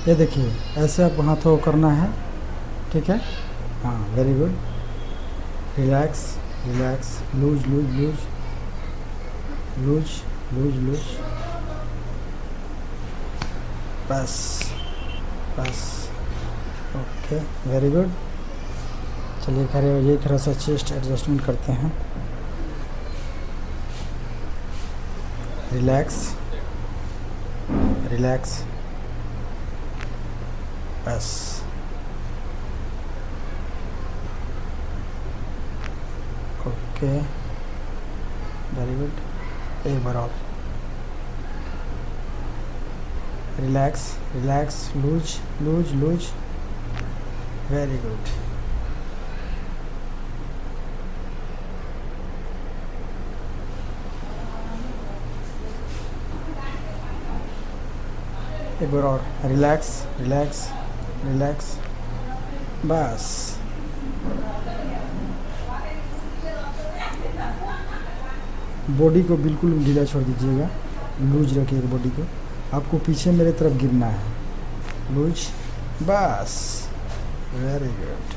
ये देखिए ऐसे आपको हाथों को करना है, ठीक है। हाँ, very good. Relax relax, loose loose loose loose loose loose, बस बस, ओके वेरी गुड। चलिए खड़े हो जाइए, थोड़ा सा चेस्ट एडजस्टमेंट करते हैं। रिलैक्स रिलैक्स, बस, ओके वेरी गुड। एक बार और, relax relax, loose loose loose, very good. एक बार और, रिलैक्स रिलैक्स रिलैक्स, बस। बॉडी को बिल्कुल ढीला छोड़ दीजिएगा, लूज रखिएगा बॉडी को। आपको पीछे मेरे तरफ गिरना है, लूज, बस, वेरी गुड।